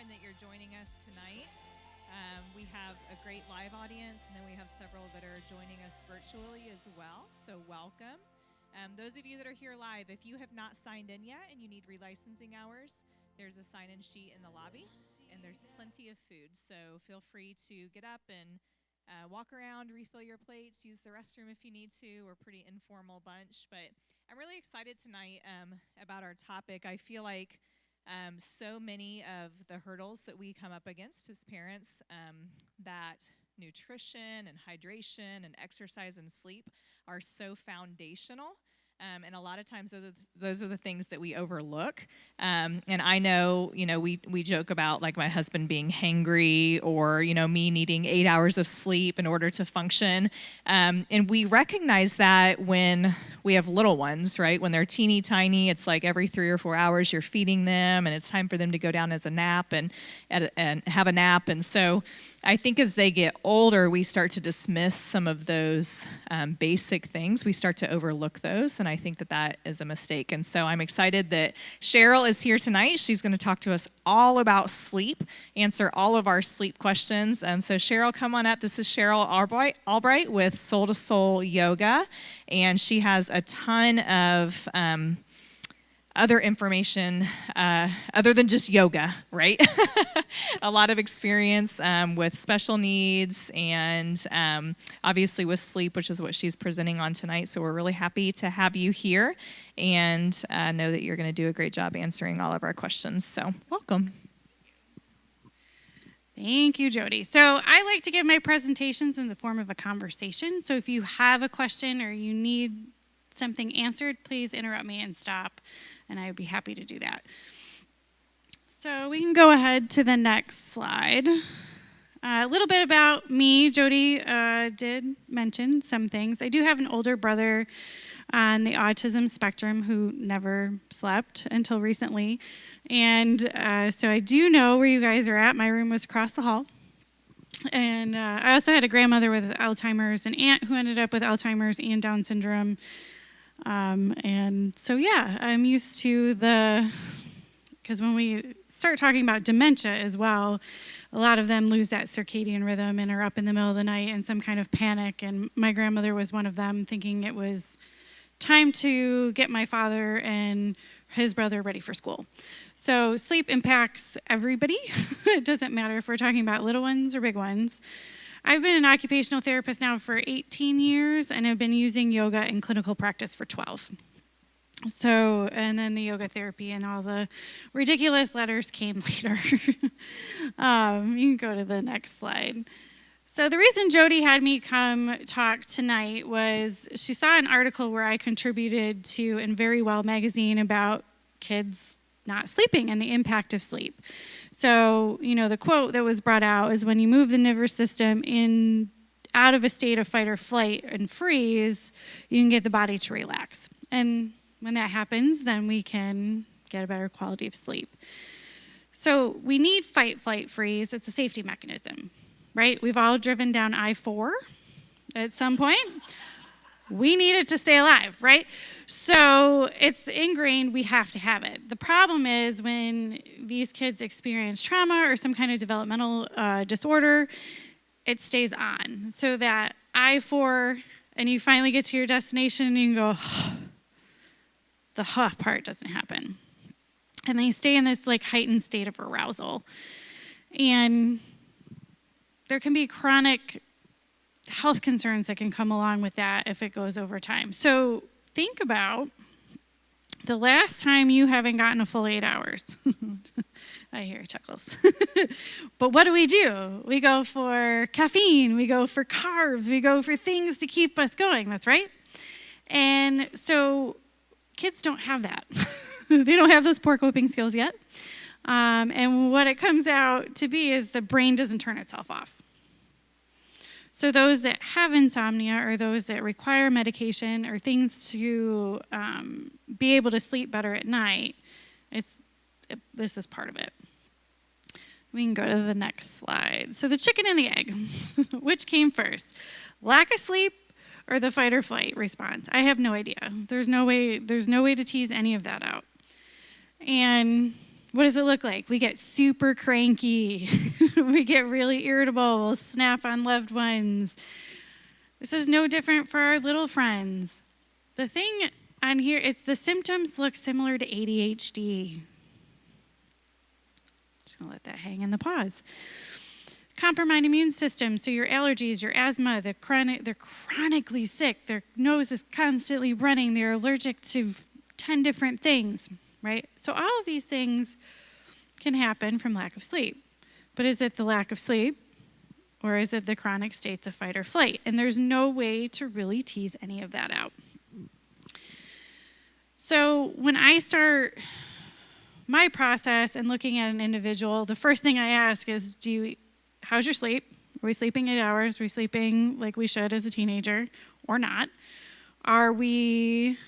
and that you're joining us tonight. We have a great live audience, and then we have several that are joining us virtually as well, so welcome. Those of you that are here live, if you have not signed in yet and you need relicensing hours, there's a sign-in sheet in the lobby, and there's plenty of food, so feel free to get up and walk around, refill your plates, use the restroom if you need to. We're a pretty informal bunch, but I'm really excited tonight about our topic. I feel like so many of the hurdles that we come up against as parents, that nutrition and hydration and exercise and sleep are so foundational. And a lot of times those are the things that we overlook. And I know, we joke about like my husband being hangry or, me needing 8 hours of sleep in order to function. And we recognize that when we have little ones, right? When they're teeny tiny, it's like every 3 or 4 hours you're feeding them and it's time for them to go down as a nap and have a nap. And so I think as they get older, we start to dismiss some of those basic things. We start to overlook those, and I think that is a mistake. And so I'm excited that Cheryl is here tonight. She's going to talk to us all about sleep, answer all of our sleep questions. So Cheryl, come on up. This is Cheryl Albright with Soul to Soul Yoga, and she has a ton of other information other than just yoga, right? A lot of experience with special needs and obviously with sleep, which is what she's presenting on tonight. So we're really happy to have you here and know that you're going to do a great job answering all of our questions. So welcome. Thank you, Jody. So I like to give my presentations in the form of a conversation. So if you have a question or you need something answered, please interrupt me and stop, and I would be happy to do that. So we can go ahead to the next slide. A little bit about me. Jody did mention some things. I do have an older brother on the autism spectrum who never slept until recently. And so I do know where you guys are at. My room was across the hall. And I also had a grandmother with Alzheimer's, an aunt who ended up with Alzheimer's and Down syndrome. And so, yeah, I'm used to because when we start talking about dementia as well, a lot of them lose that circadian rhythm and are up in the middle of the night in some kind of panic. And my grandmother was one of them, thinking it was time to get my father and his brother ready for school. So sleep impacts everybody. It doesn't matter if we're talking about little ones or big ones. I've been an occupational therapist now for 18 years, and I've been using yoga in clinical practice for 12. So, and then the yoga therapy and all the ridiculous letters came later. You can go to the next slide. So the reason Jody had me come talk tonight was she saw an article where I contributed to in Very Well magazine about kids not sleeping and the impact of sleep. So, the quote that was brought out is when you move the nervous system out of a state of fight or flight and freeze, you can get the body to relax. And when that happens, then we can get a better quality of sleep. So we need fight, flight, freeze. It's a safety mechanism, right? We've all driven down I-4 at some point. We need it to stay alive, right? So it's ingrained, we have to have it. The problem is when these kids experience trauma or some kind of developmental disorder, it stays on. So that I-4, and you finally get to your destination and you can go, the part doesn't happen. And they stay in this like heightened state of arousal. And there can be chronic health concerns that can come along with that if it goes over time. So think about the last time you haven't gotten a full 8 hours. I hear chuckles. But what do? We go for caffeine, we go for carbs, we go for things to keep us going, that's right. And so kids don't have that. They don't have those poor coping skills yet. And what it comes out to be is the brain doesn't turn itself off. So those that have insomnia or those that require medication or things to be able to sleep better at night, this is part of it. We can go to the next slide. So the chicken and the egg, which came first? Lack of sleep or the fight or flight response? I have no idea. There's no way to tease any of that out. And what does it look like? We get super cranky. We get really irritable. We'll snap on loved ones. This is no different for our little friends. The thing on here, it's the symptoms look similar to ADHD. Just going to let that hang in the pause. Compromised immune system, so your allergies, your asthma, they're chronically sick. Their nose is constantly running. They're allergic to 10 different things, right? So all of these things can happen from lack of sleep. But is it the lack of sleep, or is it the chronic states of fight or flight? And there's no way to really tease any of that out. So when I start my process and looking at an individual, the first thing I ask is, how's your sleep? Are we sleeping 8 hours? Are we sleeping like we should as a teenager or not? Are we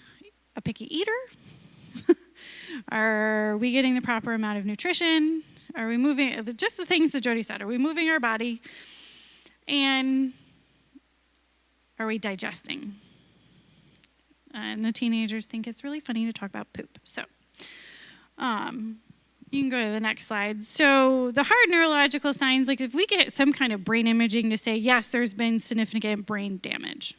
a picky eater? Are we getting the proper amount of nutrition? Are we moving, just the things that Jody said, are we moving our body? And are we digesting? And the teenagers think it's really funny to talk about poop. So you can go to the next slide. So the hard neurological signs, like if we get some kind of brain imaging to say, yes, there's been significant brain damage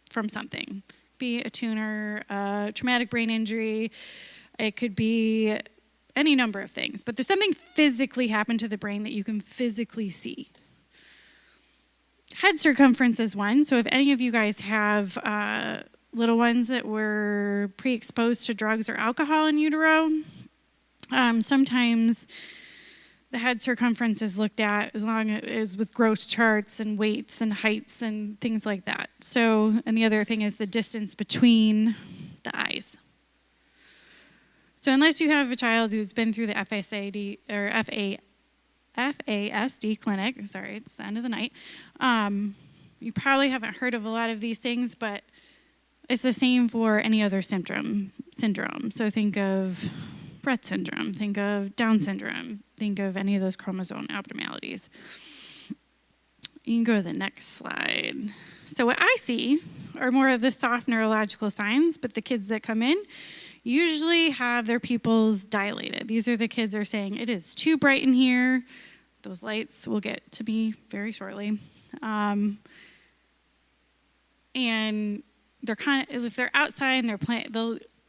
from something, be a tumor, a traumatic brain injury, it could be any number of things, but there's something physically happened to the brain that you can physically see. Head circumference is one. So if any of you guys have little ones that were pre-exposed to drugs or alcohol in utero, sometimes the head circumference is looked at as long as with gross charts and weights and heights and things like that. So, and the other thing is the distance between the eyes. So unless you have a child who's been through the FASD or FASD clinic, sorry, it's the end of the night, you probably haven't heard of a lot of these things, but it's the same for any other syndrome. So think of Rett syndrome, think of Down syndrome, think of any of those chromosome abnormalities. You can go to the next slide. So what I see are more of the soft neurological signs, but the kids that come in usually have their pupils dilated. These are the kids that are saying, it is too bright in here. Those lights will get to me very shortly. And they're kind of, if they're outside and they're playing,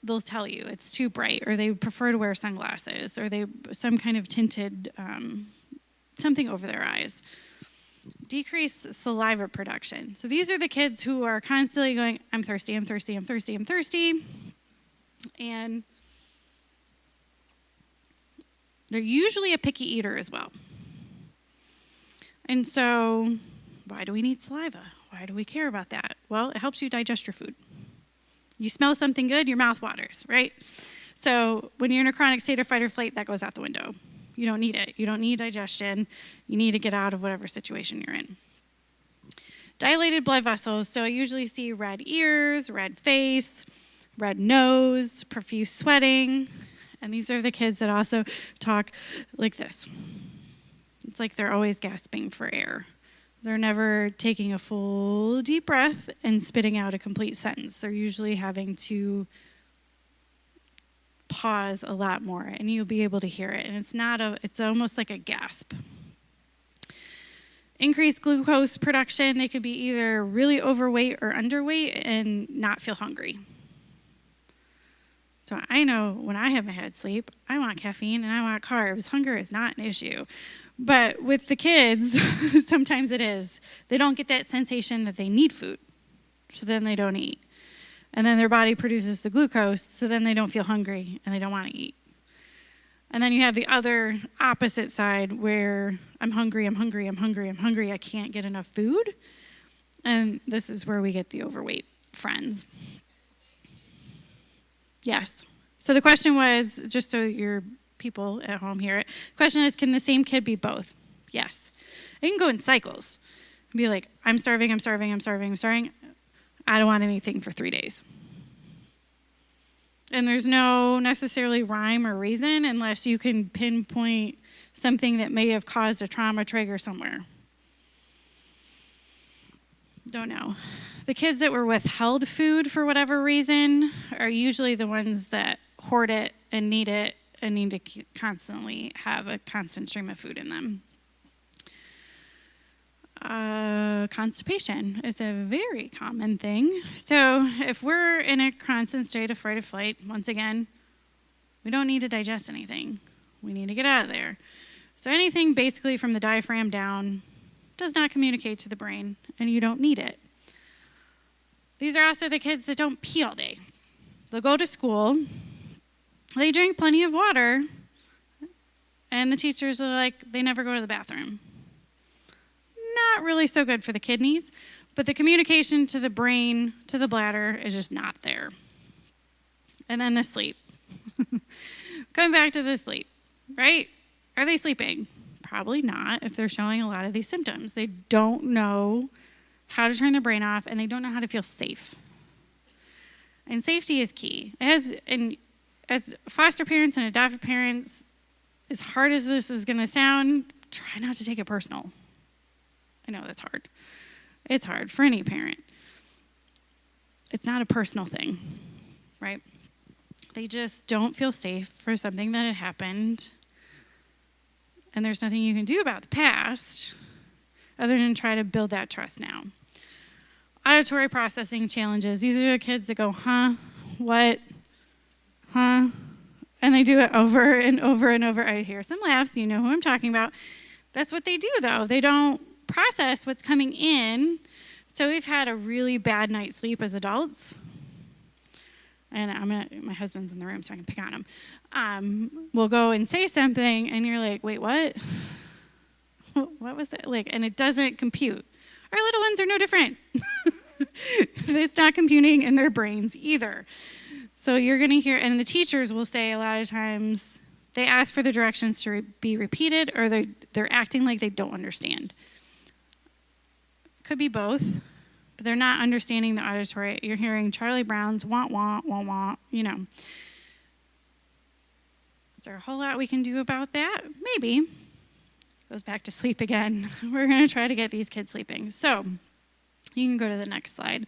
they'll tell you it's too bright, or they prefer to wear sunglasses, or they some kind of tinted something over their eyes. Decreased saliva production. So these are the kids who are constantly going, I'm thirsty, I'm thirsty, I'm thirsty, I'm thirsty. And they're usually a picky eater as well. And so why do we need saliva? Why do we care about that? Well, it helps you digest your food. You smell something good, your mouth waters, right? So when you're in a chronic state of fight or flight, that goes out the window. You don't need it. You don't need digestion. You need to get out of whatever situation you're in. Dilated blood vessels. So I usually see red ears, red face, red nose, profuse sweating. And these are the kids that also talk like this. It's like they're always gasping for air. They're never taking a full deep breath and spitting out a complete sentence. They're usually having to pause a lot more, and you'll be able to hear it. And it's almost like a gasp. Increased glucose production. They could be either really overweight or underweight and not feel hungry. So I know when I haven't had sleep, I want caffeine and I want carbs. Hunger is not an issue. But with the kids, sometimes it is. They don't get that sensation that they need food, so then they don't eat. And then their body produces the glucose, so then they don't feel hungry and they don't want to eat. And then you have the other opposite side where I'm hungry, I'm hungry, I'm hungry, I'm hungry, I can't get enough food. And this is where we get the overweight friends. Yes. So the question was, just so your people at home hear it, the question is, can the same kid be both? Yes. It can go in cycles. Be like, I'm starving, I'm starving, I'm starving, I'm starving. I don't want anything for 3 days. And there's no necessarily rhyme or reason unless you can pinpoint something that may have caused a trauma trigger somewhere. Don't know. The kids that were withheld food for whatever reason are usually the ones that hoard it and need it and need to constantly have a constant stream of food in them. Constipation is a very common thing. So if we're in a constant state of fight or flight, once again, we don't need to digest anything. We need to get out of there. So anything basically from the diaphragm down does not communicate to the brain, and you don't need it. These are also the kids that don't pee all day. They'll go to school, they drink plenty of water, and the teachers are like, they never go to the bathroom. Not really so good for the kidneys, but the communication to the brain, to the bladder, is just not there. And then the sleep. Coming back to the sleep, right? Are they sleeping? Probably not if they're showing a lot of these symptoms. They don't know how to turn their brain off, and they don't know how to feel safe. And safety is key. As foster parents and adoptive parents, as hard as this is going to sound, try not to take it personal. I know that's hard. It's hard for any parent. It's not a personal thing, right? They just don't feel safe for something that had happened, and there's nothing you can do about the past other than try to build that trust now. Auditory processing challenges. These are the kids that go, huh, what, huh, and they do it over and over and over. I hear some laughs. You know who I'm talking about. That's what they do, though. They don't process what's coming in. So we've had a really bad night's sleep as adults. And my husband's in the room, so I can pick on him. We'll go and say something, and you're like, wait, what? What was it? Like, and it doesn't compute. Our little ones are no different. It's not computing in their brains either. So you're going to hear, and the teachers will say a lot of times, they ask for the directions to be repeated, or they're acting like they don't understand. Could be both, but they're not understanding the auditory. You're hearing Charlie Brown's wah, wah, wah, wah, you know. Is there a whole lot we can do about that? Maybe. Goes back to sleep again. We're going to try to get these kids sleeping. So you can go to the next slide.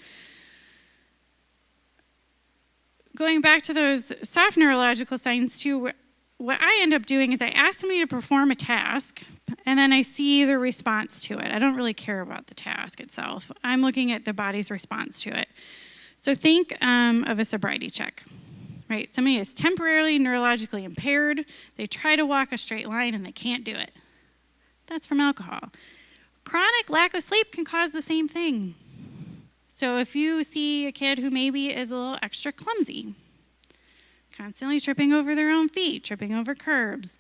Going back to those soft neurological signs too, what I end up doing is I ask somebody to perform a task, and then I see the response to it. I don't really care about the task itself. I'm looking at the body's response to it. So think of a sobriety check, right? Somebody is temporarily neurologically impaired. They try to walk a straight line, and they can't do it. That's from alcohol. Chronic lack of sleep can cause the same thing. So if you see a kid who maybe is a little extra clumsy, constantly tripping over their own feet, tripping over curbs,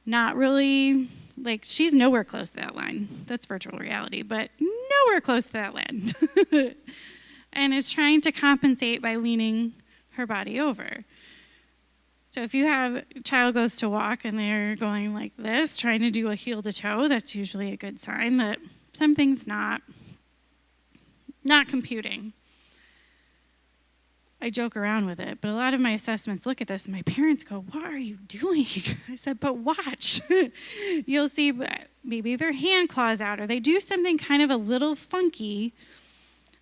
not really, like, she's nowhere close to that line. That's virtual reality, but nowhere close to that line. And is trying to compensate by leaning her body over. So if you have a child goes to walk and they're going like this, trying to do a heel to toe, that's usually a good sign that something's not computing. I joke around with it, but a lot of my assessments look at this and my parents go, what are you doing? I said, but watch. You'll see maybe their hand claws out or they do something kind of a little funky.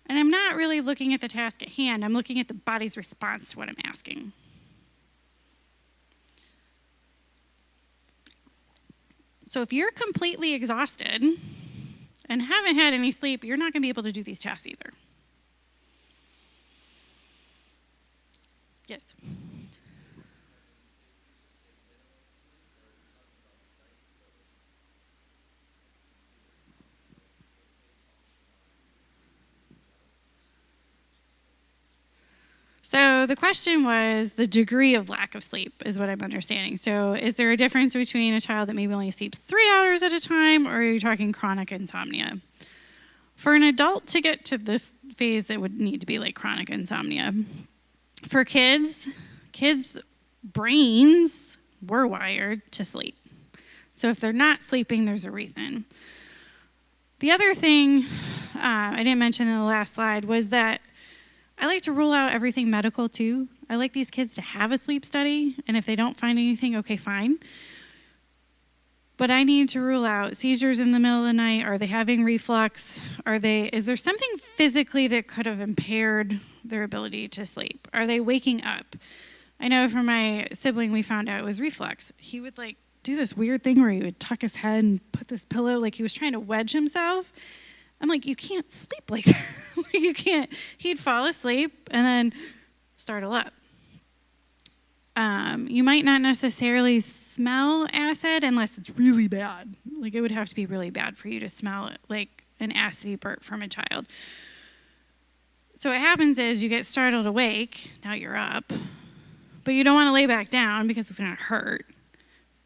And I'm not really looking at the task at hand. I'm looking at the body's response to what I'm asking. So if you're completely exhausted and haven't had any sleep, you're not going to be able to do these tasks either. Yes. So the question was the degree of lack of sleep is what I'm understanding. So is there a difference between a child that maybe only sleeps 3 hours at a time, or are you talking chronic insomnia? For an adult to get to this phase, it would need to be like chronic insomnia. For kids' brains were wired to sleep. So if they're not sleeping, there's a reason. The other thing I didn't mention in the last slide was that I like to rule out everything medical too. I like these kids to have a sleep study, and if they don't find anything, okay, fine. But I need to rule out seizures in the middle of the night. Are they having reflux? Is there something physically that could have impaired their ability to sleep? Are they waking up? I know for my sibling, we found out it was reflux. He would like do this weird thing where he would tuck his head and put this pillow, like he was trying to wedge himself. I'm like, you can't sleep like that. You can't. He'd fall asleep and then startle up. You might not necessarily smell acid unless it's really bad. Like it would have to be really bad for you to smell like an acidy burp from a child. So what happens is you get startled awake. Now you're up. But you don't want to lay back down because it's going to hurt.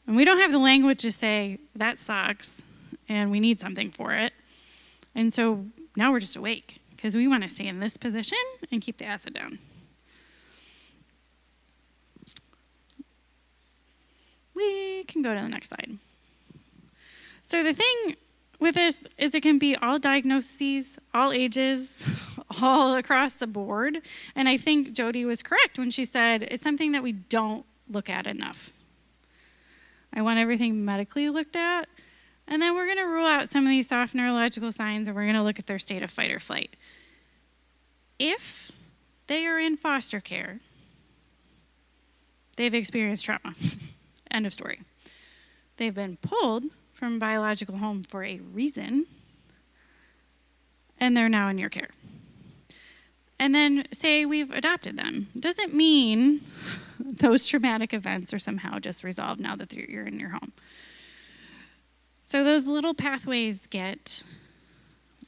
And we don't have the language to say, that sucks, and we need something for it. And so now we're just awake because we want to stay in this position and keep the acid down. We can go to the next slide. So the thing with this is it can be all diagnoses, all ages, all across the board. And I think Jody was correct when she said it's something that we don't look at enough. I want everything medically looked at. And then we're going to rule out some of these soft neurological signs, and we're going to look at their state of fight or flight. If they are in foster care, they've experienced trauma. End of story. They've been pulled from a biological home for a reason, and they're now in your care. And then say we've adopted them. Doesn't mean those traumatic events are somehow just resolved now that you're in your home. So those little pathways get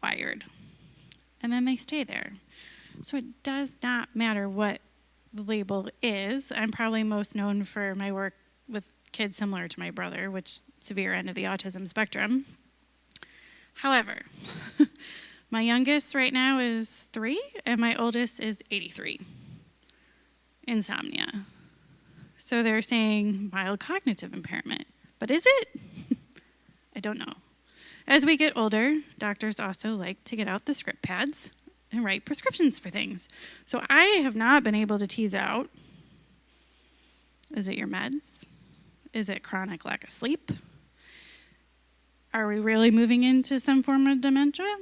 wired, and then they stay there. So it does not matter what the label is. I'm probably most known for my work with kids similar to my brother, which severe end of the autism spectrum. However, my youngest right now is 3, and my oldest is 83. Insomnia. So they're saying mild cognitive impairment. But is it? I don't know. As we get older, doctors also like to get out the script pads and write prescriptions for things. So I have not been able to tease out, is it your meds? Is it chronic lack of sleep? Are we really moving into some form of dementia?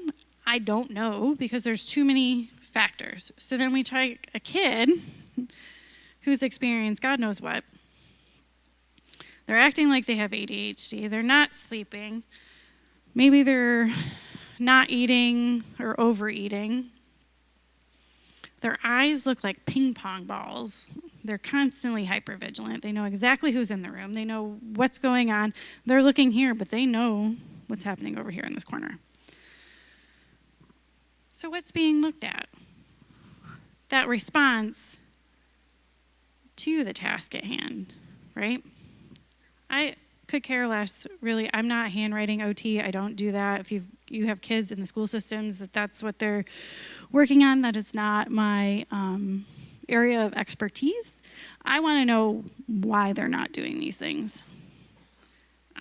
I don't know, because there's too many factors. So then we take a kid who's experienced God knows what. They're acting like they have ADHD. They're not sleeping. Maybe they're not eating or overeating. Their eyes look like ping pong balls. They're constantly hypervigilant. They know exactly who's in the room. They know what's going on. They're looking here, but they know what's happening over here in this corner. So what's being looked at? That response to the task at hand, right? I could care less, really. I'm not handwriting OT. I don't do that. If you have kids in the school systems, that's what they're working on. That is not my area of expertise. I want to know why they're not doing these things.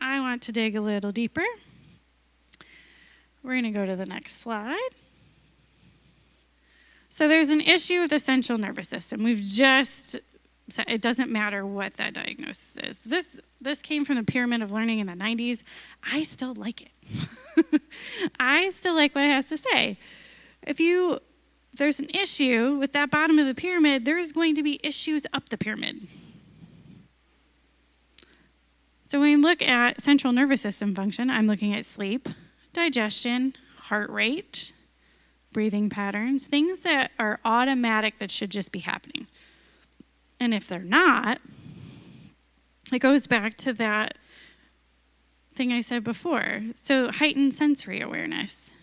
I want to dig a little deeper. We're going to go to the next slide. So there's an issue with the central nervous system. We've just said it doesn't matter what that diagnosis is. This came from the pyramid of learning in the 90s. I still like it. I still like what it has to say. If there's an issue with that bottom of the pyramid, there's going to be issues up the pyramid. So when we look at central nervous system function, I'm looking at sleep, digestion, heart rate, breathing patterns, things that are automatic that should just be happening. And if they're not, it goes back to that thing I said before. So heightened sensory awareness.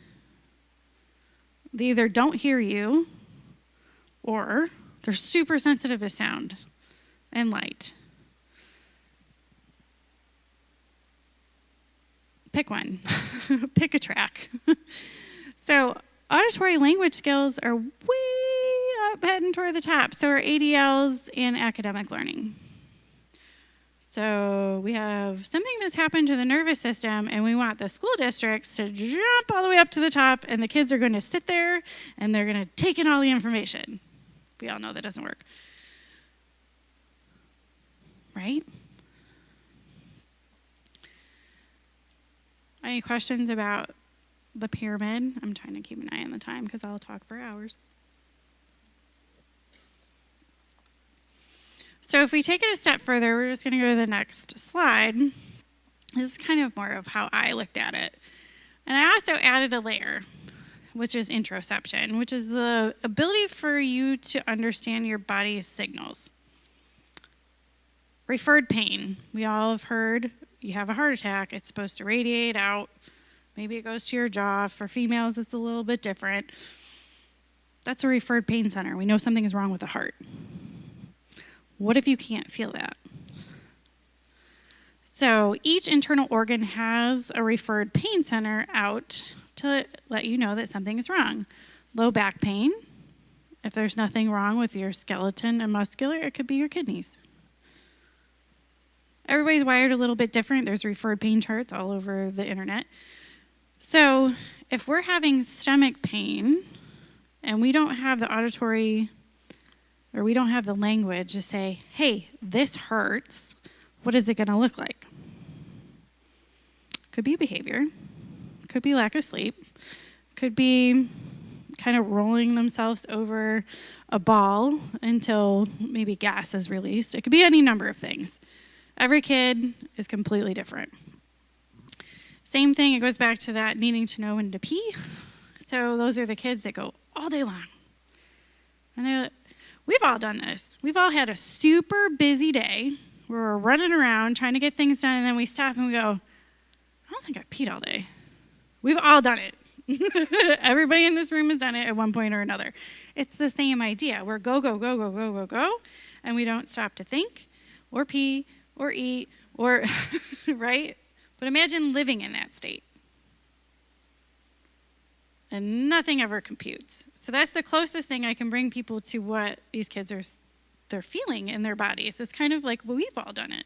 They either don't hear you or they're super sensitive to sound and light. Pick one. Pick a track. So auditory language skills are way up heading toward the top. So are ADLs and academic learning. So we have something that's happened to the nervous system, and we want the school districts to jump all the way up to the top, and the kids are going to sit there, and they're going to take in all the information. We all know that doesn't work. Right? Any questions about the pyramid? I'm trying to keep an eye on the time because I'll talk for hours. So if we take it a step further, we're just going to go to the next slide. This is kind of more of how I looked at it. And I also added a layer, which is interoception, which is the ability for you to understand your body's signals. Referred pain. We all have heard you have a heart attack. It's supposed to radiate out. Maybe it goes to your jaw. For females, it's a little bit different. That's a referred pain center. We know something is wrong with the heart. What if you can't feel that? So each internal organ has a referred pain center out to let you know that something is wrong. Low back pain. If there's nothing wrong with your skeleton and muscular, it could be your kidneys. Everybody's wired a little bit different. There's referred pain charts all over the internet. So if we're having stomach pain and we don't have the auditory or we don't have the language to say, hey, this hurts, what is it going to look like? Could be behavior. Could be lack of sleep. Could be kind of rolling themselves over a ball until maybe gas is released. It could be any number of things. Every kid is completely different. Same thing, it goes back to that needing to know when to pee. So those are the kids that go all day long. And we've all done this. We've all had a super busy day where we're running around trying to get things done, and then we stop and we go, I don't think I peed all day. We've all done it. Everybody in this room has done it at one point or another. It's the same idea. We're go, go, go, go, go, go, go, and we don't stop to think or pee or eat or, right? But imagine living in that state. And nothing ever computes. So that's the closest thing I can bring people to what these kids they're feeling in their bodies. It's kind of like, well, we've all done it.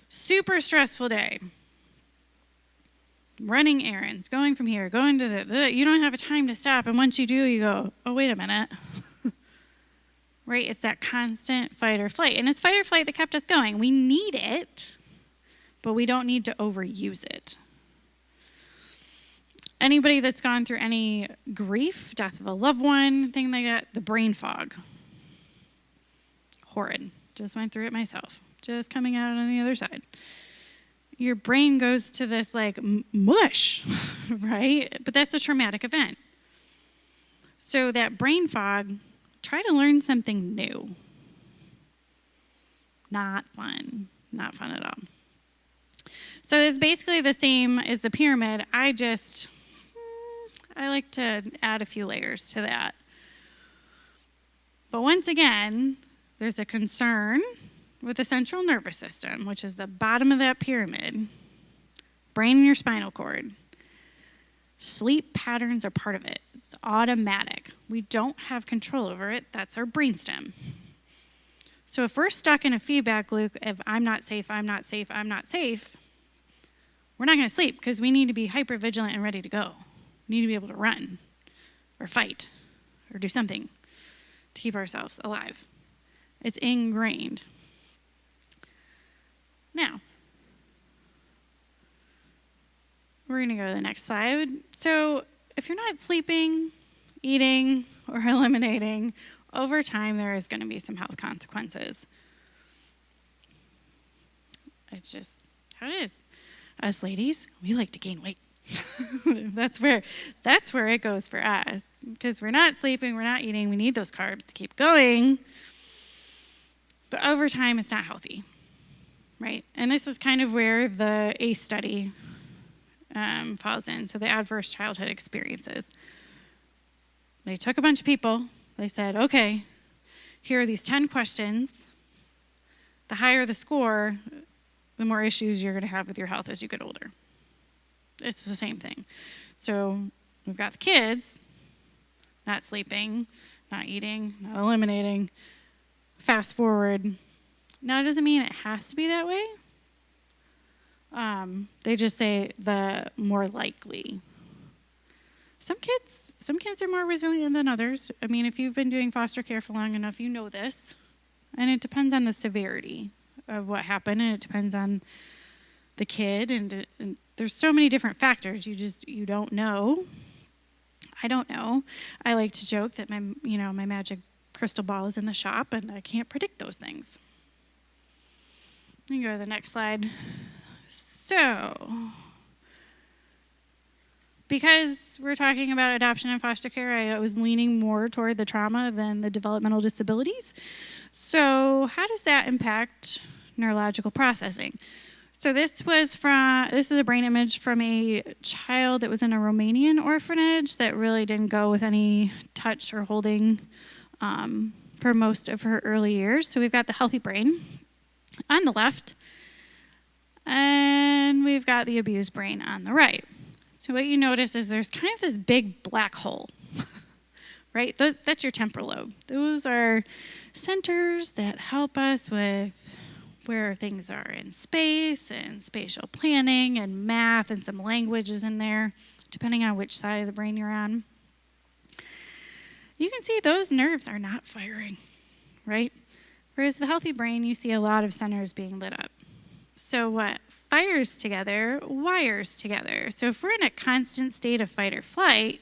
Super stressful day. Running errands, going from here, going to the, you don't have a time to stop. And once you do, you go, oh, wait a minute. Right? It's that constant fight or flight. And it's fight or flight that kept us going. We need it, but we don't need to overuse it. Anybody that's gone through any grief, death of a loved one, thing like that, the brain fog. Horrid. Just went through it myself. Just coming out on the other side. Your brain goes to this like mush, right? But that's a traumatic event. So that brain fog, try to learn something new. Not fun. Not fun at all. So it's basically the same as the pyramid. I like to add a few layers to that. But once again, there's a concern with the central nervous system, which is the bottom of that pyramid, brain and your spinal cord. Sleep patterns are part of it. It's automatic. We don't have control over it. That's our brainstem. So if we're stuck in a feedback loop of I'm not safe, I'm not safe, I'm not safe, we're not going to sleep because we need to be hyper-vigilant and ready to go. We need to be able to run or fight or do something to keep ourselves alive. It's ingrained. Now, we're going to go to the next slide. So if you're not sleeping, eating, or eliminating, over time there is going to be some health consequences. It's just how it is. Us ladies, we like to gain weight. That's where it goes for us. Because we're not sleeping, we're not eating, we need those carbs to keep going. But over time, it's not healthy, right? And this is kind of where the ACE study falls in, so the adverse childhood experiences. They took a bunch of people. They said, okay, here are these 10 questions. The higher the score, the more issues you're going to have with your health as you get older. It's the same thing. So we've got the kids not sleeping, not eating, not eliminating. Fast forward. Now, it doesn't mean it has to be that way. They just say the more likely. Some kids are more resilient than others. I mean, if you've been doing foster care for long enough, you know this. And it depends on the severity of what happened, and it depends on the kid, and there's so many different factors. You don't know. I don't know. I like to joke that my magic crystal ball is in the shop, and I can't predict those things. Let me go to the next slide. So, because we're talking about adoption and foster care, I was leaning more toward the trauma than the developmental disabilities. So how does that impact neurological processing? So this is a brain image from a child that was in a Romanian orphanage that really didn't go with any touch or holding for most of her early years. So we've got the healthy brain on the left, and we've got the abused brain on the right. So what you notice is there's kind of this big black hole, right? That's your temporal lobe. Those are centers that help us with where things are in space and spatial planning and math, and some languages in there, depending on which side of the brain you're on. You can see those nerves are not firing, right? Whereas the healthy brain, you see a lot of centers being lit up. So what fires together wires together. So if we're in a constant state of fight or flight,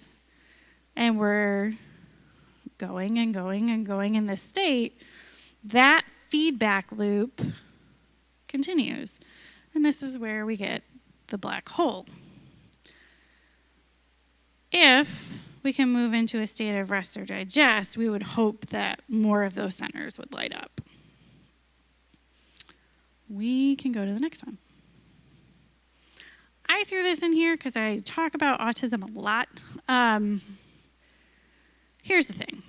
and we're going and going and going in this state, that feedback loop continues. And this is where we get the black hole. If we can move into a state of rest or digest, we would hope that more of those centers would light up. We can go to the next one. I threw this in here because I talk about autism a lot. Here's the thing.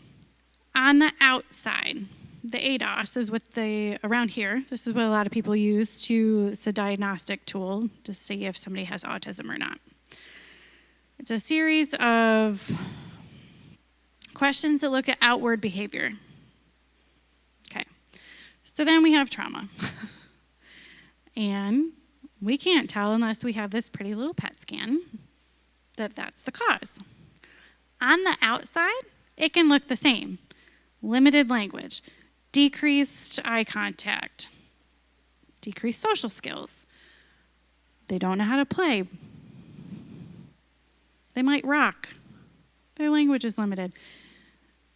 On the outside, the ADOS is what around here, this is what a lot of people use it's a diagnostic tool to see if somebody has autism or not. It's a series of questions that look at outward behavior. Okay, so then we have trauma. And we can't tell unless we have this pretty little PET scan that that's the cause. On the outside, it can look the same. Limited language, decreased eye contact, decreased social skills. They don't know how to play. They might rock. Their language is limited.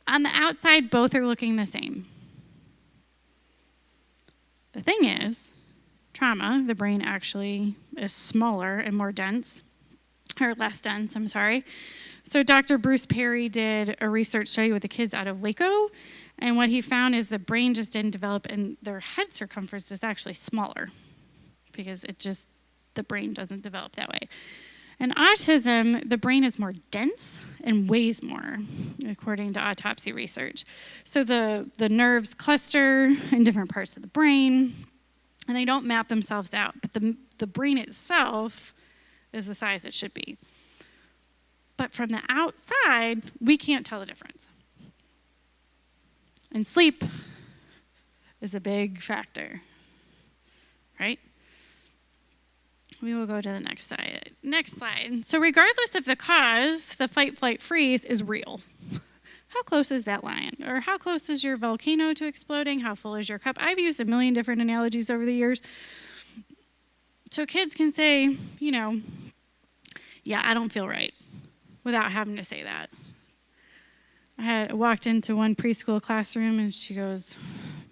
On the outside, both are looking the same. The thing is, trauma, the brain actually is smaller and more dense, or less dense, I'm sorry. So Dr. Bruce Perry did a research study with the kids out of Waco, and what he found is the brain just didn't develop, and their head circumference is actually smaller because the brain doesn't develop that way. In autism, the brain is more dense and weighs more, according to autopsy research. So the nerves cluster in different parts of the brain, and they don't map themselves out, but the brain itself is the size it should be. But from the outside, we can't tell the difference. And sleep is a big factor, right? We will go to the next slide. Next slide. So regardless of the cause, the fight, flight, freeze is real. How close is that lion? Or how close is your volcano to exploding? How full is your cup? I've used a million different analogies over the years. So kids can say, yeah, I don't feel right, without having to say that. I walked into one preschool classroom and she goes,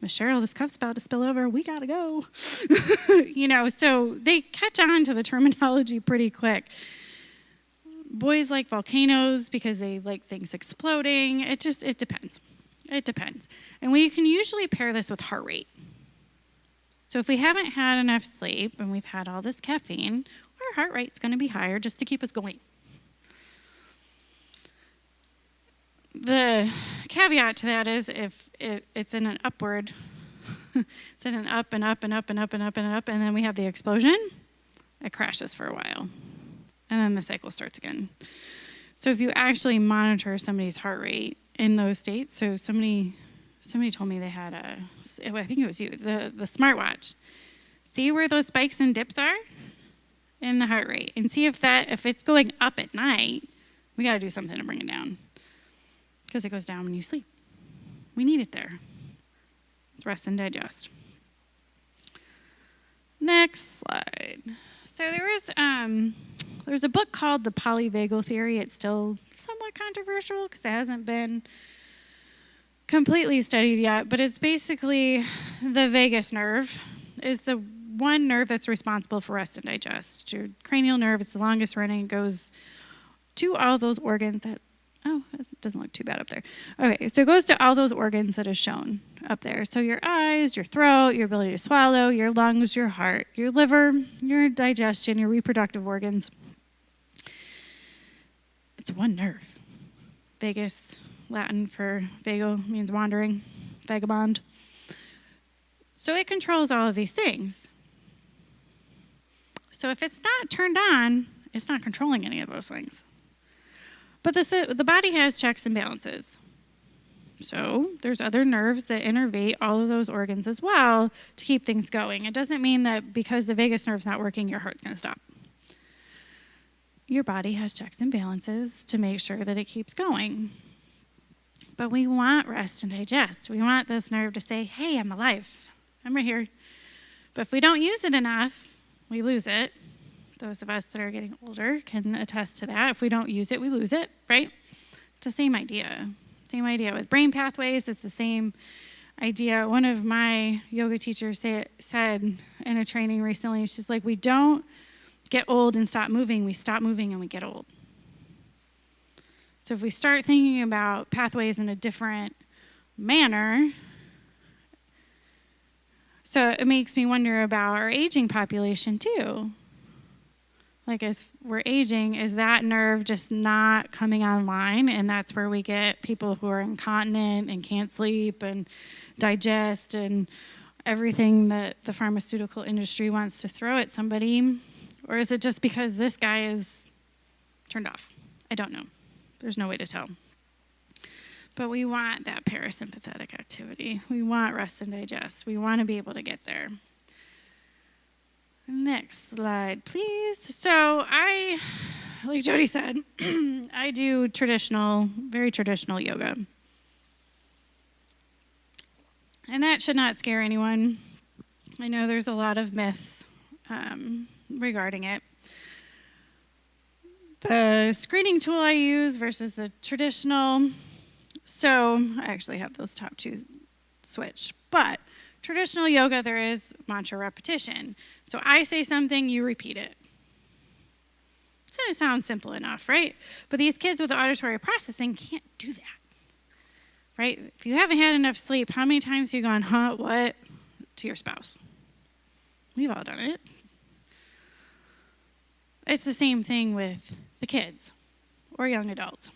Miss Cheryl, this cup's about to spill over. We gotta go. So they catch on to the terminology pretty quick. Boys like volcanoes because they like things exploding. It depends. It depends. And we can usually pair this with heart rate. So if we haven't had enough sleep and we've had all this caffeine, our heart rate's going to be higher just to keep us going. The caveat to that is if it's in an upward, it's in an up and up and up and up and up and up, and then we have the explosion, it crashes for a while. And then the cycle starts again. So if you actually monitor somebody's heart rate in those states, so somebody told me they had I think it was you, the smartwatch. See where those spikes and dips are in the heart rate, and see if it's going up at night, we got to do something to bring it down, because it goes down when you sleep. We need it there. It's rest and digest. Next slide. So there's a book called The Polyvagal Theory. It's still somewhat controversial because it hasn't been completely studied yet, but it's basically the vagus nerve is the one nerve that's responsible for rest and digest. Your cranial nerve, it's the longest running, goes to all those organs that, oh, it doesn't look too bad up there. Okay, so it goes to all those organs that is shown up there. So your eyes, your throat, your ability to swallow, your lungs, your heart, your liver, your digestion, your reproductive organs. It's one nerve. Vagus, Latin for vago, means wandering, vagabond. So it controls all of these things. So if it's not turned on, it's not controlling any of those things. But the body has checks and balances. So there's other nerves that innervate all of those organs as well to keep things going. It doesn't mean that because the vagus nerve's not working, your heart's going to stop. Your body has checks and balances to make sure that it keeps going. But we want rest and digest. We want this nerve to say, hey, I'm alive. I'm right here. But if we don't use it enough, we lose it. Those of us that are getting older can attest to that. If we don't use it, we lose it, right? It's the same idea. Same idea with brain pathways. It's the same idea. One of my yoga teachers said in a training recently, she's like, we don't get old and stop moving. We stop moving and we get old. So if we start thinking about pathways in a different manner, so it makes me wonder about our aging population too. Like as we're aging, is that nerve just not coming online? And that's where we get people who are incontinent and can't sleep and digest and everything that the pharmaceutical industry wants to throw at somebody? Or is it just because this guy is turned off? I don't know. There's no way to tell. But we want that parasympathetic activity. We want rest and digest. We want to be able to get there. Next slide, please. So like Jody said, I do very traditional yoga. And that should not scare anyone. I know there's a lot of myths regarding it. The screening tool I use versus the traditional. So I actually have those top two switched. But traditional yoga, there is mantra repetition. So I say something, you repeat it. It's going to sound simple enough, right? But these kids with auditory processing can't do that, right? If you haven't had enough sleep, how many times have you gone, huh, what, to your spouse? We've all done it. It's the same thing with the kids or young adults.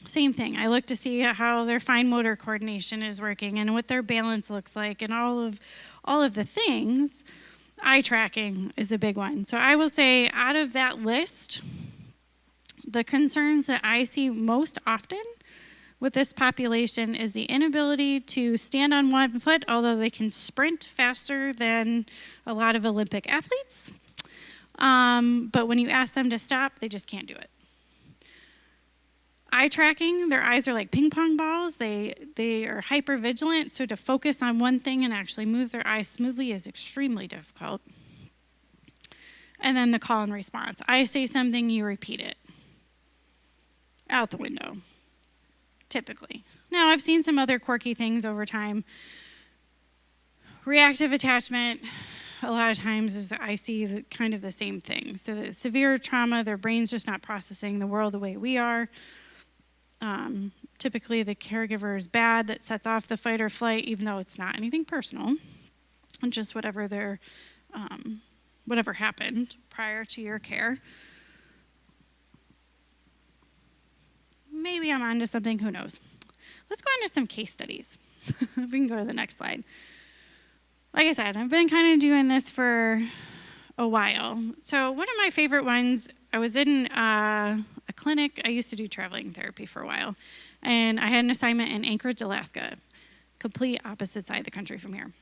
Same thing. I look to see how their fine motor coordination is working and what their balance looks like and all of the things. Eye tracking is a big one. So I will say out of that list, the concerns that I see most often with this population is the inability to stand on one foot, although they can sprint faster than a lot of Olympic athletes. But when you ask them to stop, they just can't do it. Eye tracking, their eyes are like ping pong balls. They are hyper vigilant, so to focus on one thing and actually move their eyes smoothly is extremely difficult. And then the call and response. I say something, you repeat it. Out the window, typically. Now, I've seen some other quirky things over time. Reactive attachment, a lot of times I see kind of the same thing. So the severe trauma, their brain's just not processing the world the way we are. Typically the caregiver is bad, that sets off the fight or flight, even though it's not anything personal, and just whatever happened prior to your care. Maybe I'm onto something, who knows. Let's go into some case studies. We can go to the next slide. Like I said, I've been kind of doing this for a while. So one of my favorite ones, I was in a clinic. I used to do traveling therapy for a while, and I had an assignment in Anchorage, Alaska, complete opposite side of the country from here.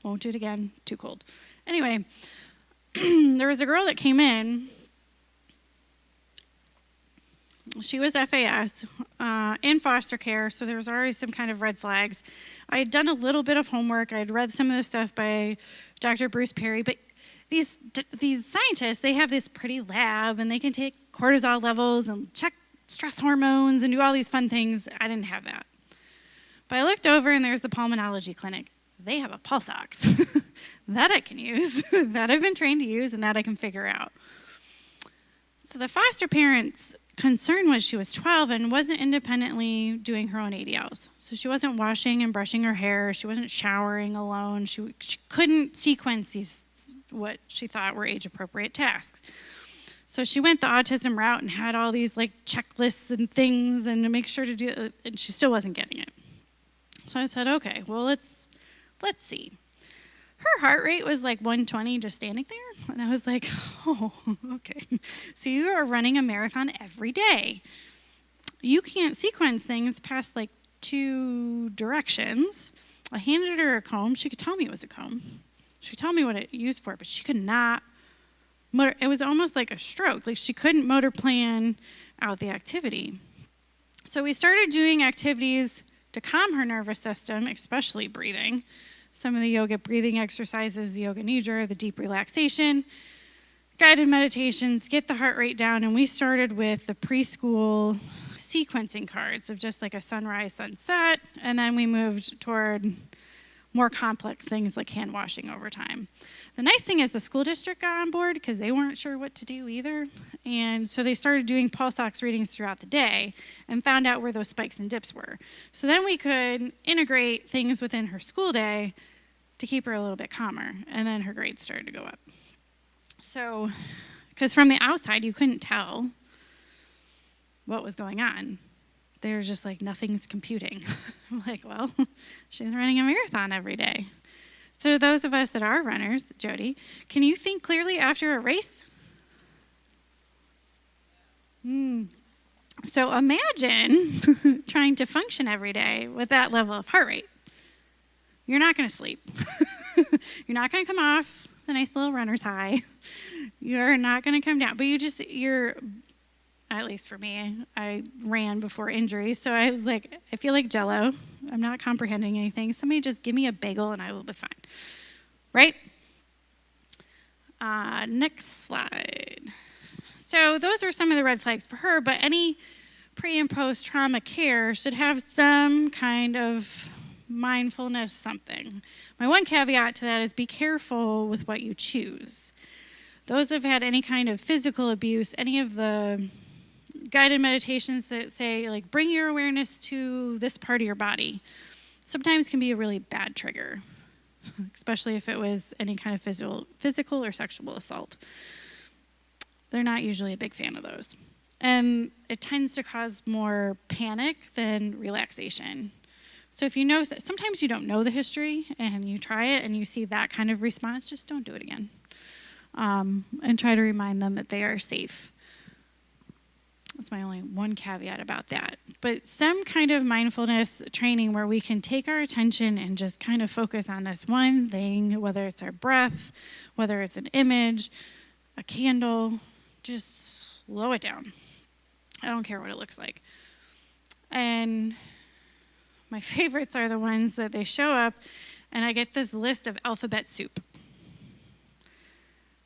Won't do it again, too cold. Anyway, there was a girl that came in. She was FAS in foster care, so there was already some kind of red flags. I had done a little bit of homework. I had read some of the stuff by Dr. Bruce Perry, but these scientists, they have this pretty lab, and they can take cortisol levels and check stress hormones and do all these fun things. I didn't have that. But I looked over and there's the pulmonology clinic. They have a pulse ox that I can use, that I've been trained to use, and that I can figure out. So the foster parents' concern was she was 12 and wasn't independently doing her own ADLs. So she wasn't washing and brushing her hair. She wasn't showering alone. She couldn't sequence these, what she thought were age-appropriate tasks. So she went the autism route and had all these like checklists and things and to make sure to do it, and she still wasn't getting it. So I said, okay, well, let's see. Her heart rate was like 120 just standing there. And I was like, oh, okay. So you are running a marathon every day. You can't sequence things past like 2 directions. I handed her a comb. She could tell me it was a comb. She could tell me what it used for, but she could not motor. It was almost like a stroke. Like she couldn't motor plan out the activity. So we started doing activities to calm her nervous system, especially breathing. Some of the yoga breathing exercises, the yoga nidra, the deep relaxation, guided meditations, get the heart rate down. And we started with the preschool sequencing cards of just like a sunrise, sunset. And then we moved toward more complex things like hand washing over time. The nice thing is the school district got on board because they weren't sure what to do either. And so they started doing pulse ox readings throughout the day and found out where those spikes and dips were. So then we could integrate things within her school day to keep her a little bit calmer. And then her grades started to go up. So, because from the outside, you couldn't tell what was going on. They were just like, nothing's computing. I'm like, well, she's running a marathon every day. So those of us that are runners, Jody, can you think clearly after a race? So imagine trying to function every day with that level of heart rate. You're not going to sleep. You're not going to come off the nice little runner's high. You're not going to come down. But you're, at least for me, I ran before injury. So I was like, I feel like Jell-O. I'm not comprehending anything. Somebody just give me a bagel and I will be fine. Right? Next slide. So those are some of the red flags for her, but any pre and post trauma care should have some kind of mindfulness something. My one caveat to that is be careful with what you choose. Those who have had any kind of physical abuse, any of the guided meditations that say, like, bring your awareness to this part of your body, sometimes can be a really bad trigger, especially if it was any kind of physical or sexual assault. They're not usually a big fan of those. And it tends to cause more panic than relaxation. So if you know that sometimes you don't know the history and you try it and you see that kind of response, just don't do it again. And try to remind them that they are safe. That's my only one caveat about that. But some kind of mindfulness training where we can take our attention and just kind of focus on this one thing, whether it's our breath, whether it's an image, a candle, just slow it down. I don't care what it looks like. And my favorites are the ones that they show up and I get this list of alphabet soup.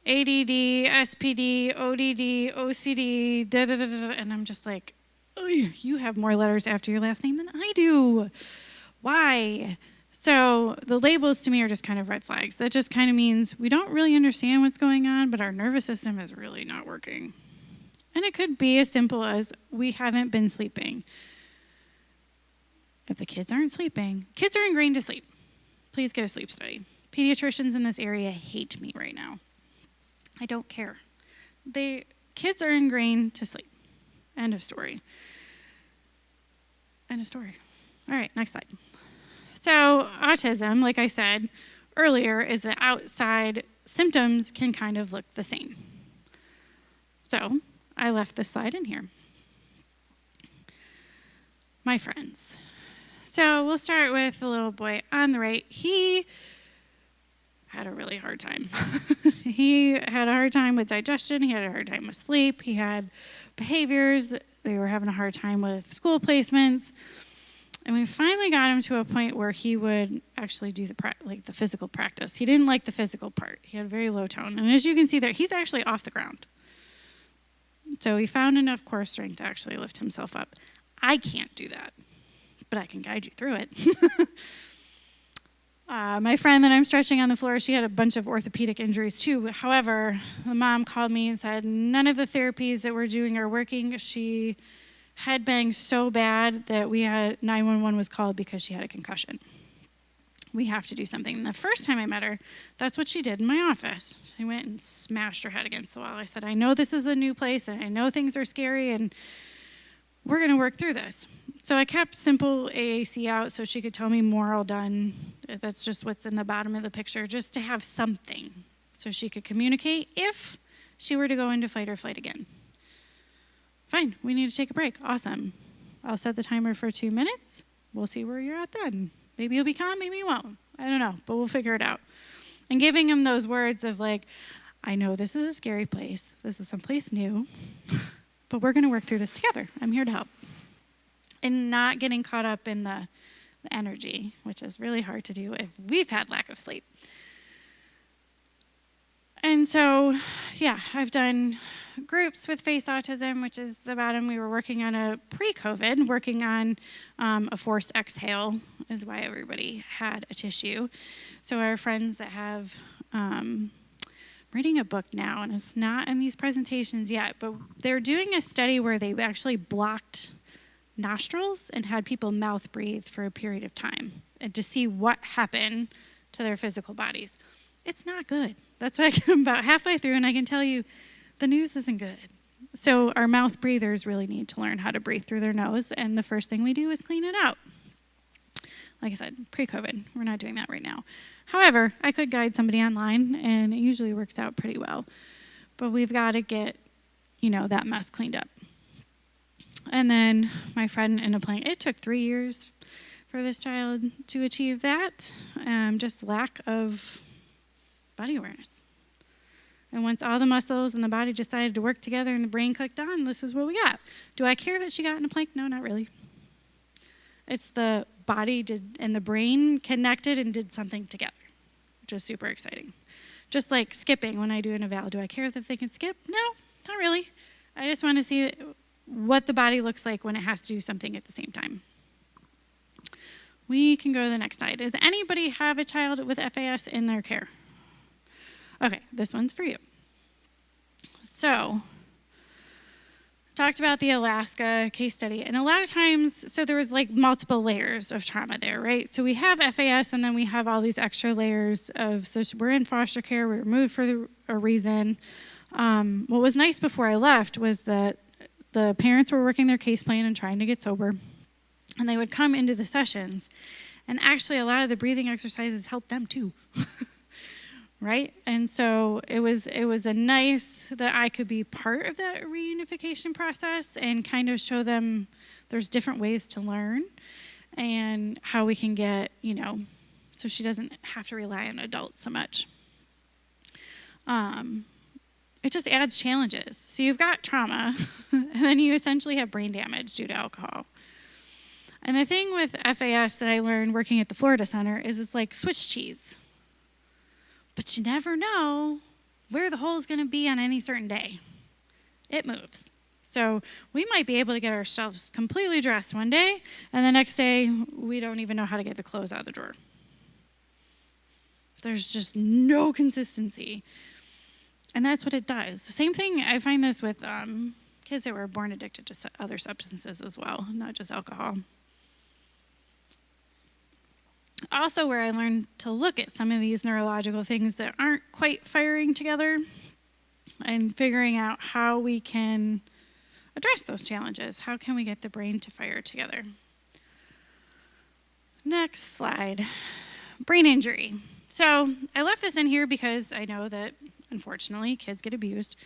ADD, SPD, ODD, OCD, da-da-da-da, and I'm just like, you have more letters after your last name than I do. Why? So the labels to me are just kind of red flags. That just kind of means we don't really understand what's going on, but our nervous system is really not working. And it could be as simple as we haven't been sleeping. If the kids aren't sleeping, kids are ingrained to sleep. Please get a sleep study. Pediatricians in this area hate me right now. I don't care. Kids are ingrained to sleep. End of story. End of story. All right, next slide. So autism, like I said earlier, is that outside symptoms can kind of look the same. So I left this slide in here. My friends. So we'll start with the little boy on the right. He had a really hard time. He had a hard time with digestion. He had a hard time with sleep. He had behaviors. They were having a hard time with school placements. And we finally got him to a point where he would actually do the physical practice. He didn't like the physical part. He had a very low tone. And as you can see there, he's actually off the ground. So he found enough core strength to actually lift himself up. I can't do that. but I can guide you through it. My friend that I'm stretching on the floor, she had a bunch of orthopedic injuries too. However, the mom called me and said none of the therapies that we're doing are working. She head banged so bad that 911 was called because she had a concussion. We have to do something. And the first time I met her, that's what she did in my office. She went and smashed her head against the wall. I said, I know this is a new place and I know things are scary and we're going to work through this. So I kept simple AAC out so she could tell me more all done. That's just what's in the bottom of the picture, just to have something so she could communicate if she were to go into fight or flight again. Fine, we need to take a break. Awesome. I'll set the timer for 2 minutes. We'll see where you're at then. Maybe you'll be calm, maybe you won't. I don't know, but we'll figure it out. And giving him those words of like, I know this is a scary place. This is someplace new, but we're going to work through this together. I'm here to help. And not getting caught up in the energy, which is really hard to do if we've had lack of sleep. And so, yeah, I've done groups with FACE Autism, which is the bottom. We were working on a pre-COVID, working on a forced exhale is why everybody had a tissue. So our friends that have, I'm reading a book now, and it's not in these presentations yet, but they're doing a study where they actually blocked nostrils and had people mouth breathe for a period of time and to see what happened to their physical bodies. It's not good. That's why I'm about halfway through and I can tell you the news isn't good. So our mouth breathers really need to learn how to breathe through their nose, and the first thing we do is clean it out. Like I said, pre-COVID, we're not doing that right now. However, I could guide somebody online and it usually works out pretty well. But we've got to get, that mess cleaned up. And then my friend ended up playing. It took 3 years for this child to achieve that, just lack of body awareness. And once all the muscles and the body decided to work together and the brain clicked on, this is what we got. Do I care that she got in a plank? No, not really. It's the body and the brain connected and did something together, which is super exciting. Just like skipping when I do an eval. Do I care that they can skip? No, not really. I just want to see what the body looks like when it has to do something at the same time. We can go to the next slide. Does anybody have a child with FAS in their care? Okay, this one's for you. So, talked about the Alaska case study, and a lot of times, so there was like multiple layers of trauma there, right? So we have FAS, and then we have all these extra layers so we're in foster care, we were moved for a reason. What was nice before I left was that the parents were working their case plan and trying to get sober, and they would come into the sessions, and actually a lot of the breathing exercises helped them too. Right? And so it was a nice that I could be part of that reunification process and kind of show them there's different ways to learn and how we can get, so she doesn't have to rely on adults so much. It just adds challenges. So you've got trauma, and then you essentially have brain damage due to alcohol. And the thing with FAS that I learned working at the Florida Center is it's like Swiss cheese. But you never know where the hole is going to be on any certain day. It moves. So we might be able to get ourselves completely dressed one day, and the next day we don't even know how to get the clothes out of the drawer. There's just no consistency. And that's what it does. The same thing, I find this with kids that were born addicted to other substances as well, not just alcohol. Also, where I learned to look at some of these neurological things that aren't quite firing together and figuring out how we can address those challenges. How can we get the brain to fire together? Next slide. Brain injury. So I left this in here because I know that, unfortunately, kids get abused.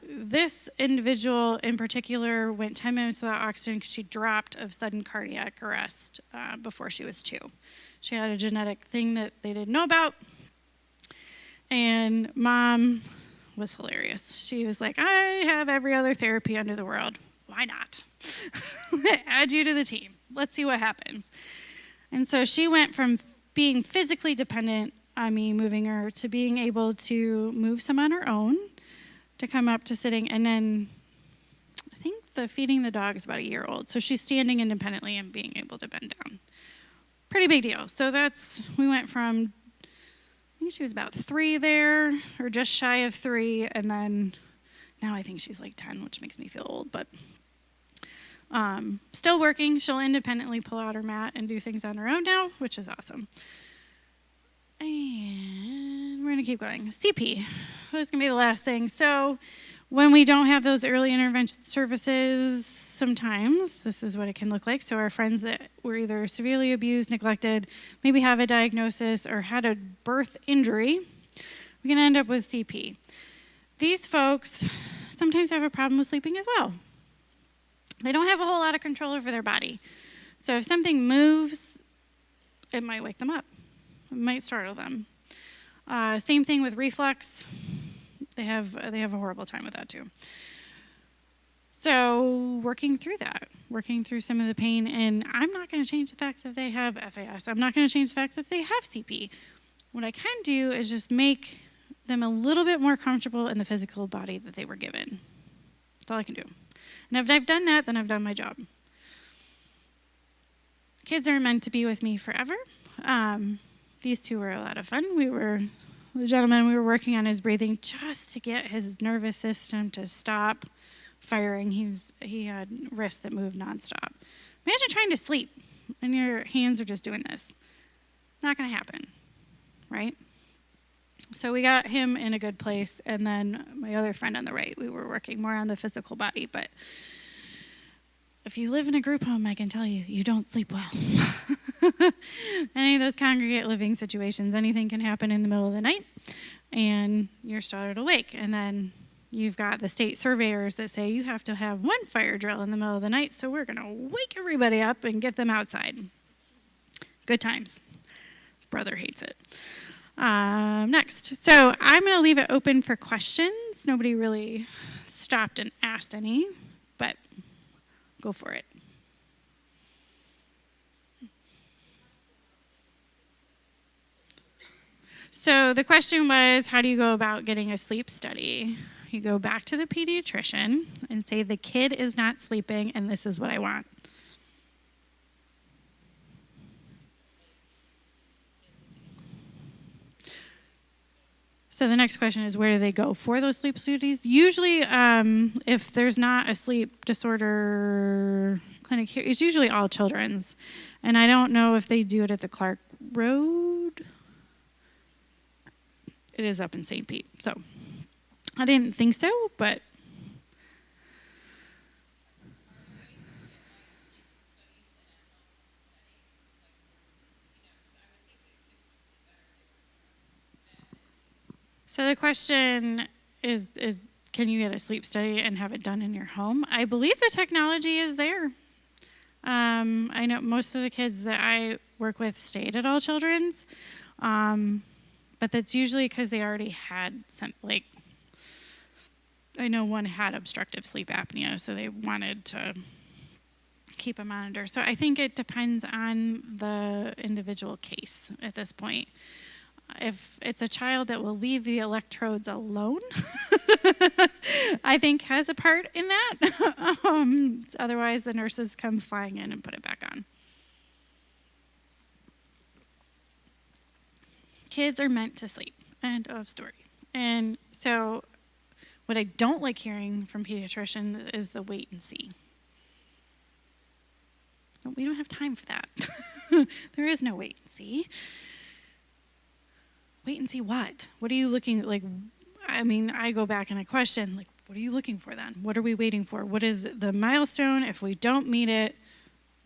This individual in particular went 10 minutes without oxygen because she dropped of sudden cardiac arrest before she was 2. She had a genetic thing that they didn't know about. And mom was hilarious. She was like, I have every other therapy under the world. Why not? Add you to the team. Let's see what happens. And so she went from being physically dependent on me moving her to being able to move some on her own, to come up to sitting, and then I think the feeding the dog is about a year old. So she's standing independently and being able to bend down. Pretty big deal. So we went from, I think she was about 3 there, or just shy of 3, and then now I think she's like 10, which makes me feel old, but still working. She'll independently pull out her mat and do things on her own now, which is awesome. And we're going to keep going. CP. That's going to be the last thing. So when we don't have those early intervention services, sometimes this is what it can look like. So our friends that were either severely abused, neglected, maybe have a diagnosis, or had a birth injury, we can end up with CP. These folks sometimes have a problem with sleeping as well. They don't have a whole lot of control over their body. So if something moves, it might wake them up. It might startle them. Same thing with reflux. They have a horrible time with that too. So working through that, working through some of the pain, and I'm not going to change the fact that they have FAS. I'm not going to change the fact that they have CP. What I can do is just make them a little bit more comfortable in the physical body that they were given. That's all I can do. And if I've done that, then I've done my job. Kids are meant to be with me forever. These two were a lot of fun. The gentleman, we were working on his breathing just to get his nervous system to stop firing. He had wrists that moved nonstop. Imagine trying to sleep and your hands are just doing this. Not going to happen, right? So we got him in a good place, and then my other friend on the right, we were working more on the physical body. But if you live in a group home, I can tell you, you don't sleep well. Any of those congregate living situations, anything can happen in the middle of the night, and you're startled awake. And then you've got the state surveyors that say you have to have one fire drill in the middle of the night, so we're going to wake everybody up and get them outside. Good times. Brother hates it. Next. So I'm going to leave it open for questions. Nobody really stopped and asked any, but go for it. So the question was, how do you go about getting a sleep study? You go back to the pediatrician and say, the kid is not sleeping and this is what I want. So the next question is, where do they go for those sleep studies? Usually, if there's not a sleep disorder clinic here, it's usually all children's. And I don't know if they do it at the Clark Road. It is up in St. Pete. So I didn't think so, but so the question is can you get a sleep study and have it done in your home? I believe the technology is there. I know most of the kids that I work with stayed at All Children's, but that's usually because they already had I know one had obstructive sleep apnea, so they wanted to keep a monitor. So I think it depends on the individual case at this point. If it's a child that will leave the electrodes alone, I think has a part in that. Otherwise, the nurses come flying in and put it back on. Kids are meant to sleep. End of story. And so what I don't like hearing from pediatricians is the wait and see. We don't have time for that. There is no wait and see. Wait and see what? What are you looking like? I mean, I go back and I question, like, what are you looking for then? What are we waiting for? What is the milestone? If we don't meet it,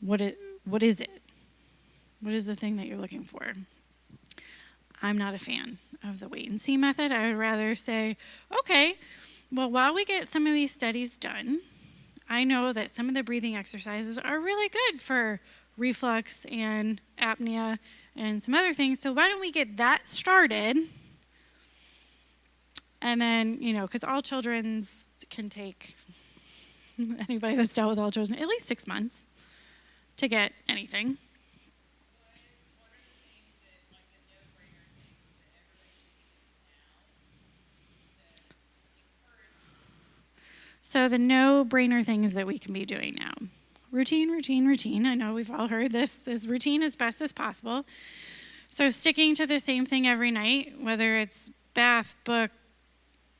what is it? What is the thing that you're looking for? I'm not a fan of the wait and see method. I would rather say, okay, well, while we get some of these studies done, I know that some of the breathing exercises are really good for reflux and apnea and some other things. So why don't we get that started? And then, because All Children's can take anybody that's dealt with All Children at least 6 months to get anything. So the no-brainer things that we can be doing now. Routine, routine, routine. I know we've all heard this is routine as best as possible. So sticking to the same thing every night, whether it's bath, book,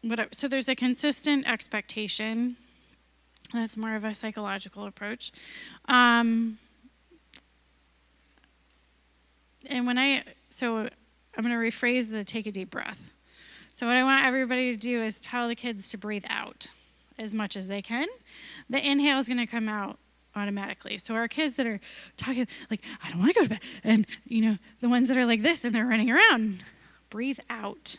whatever. So there's a consistent expectation. That's more of a psychological approach. And I'm going to rephrase the take a deep breath. So what I want everybody to do is tell the kids to breathe out as much as they can. The inhale is going to come out automatically. So our kids that are talking like, I don't want to go to bed, and the ones that are like this and they're running around, breathe out.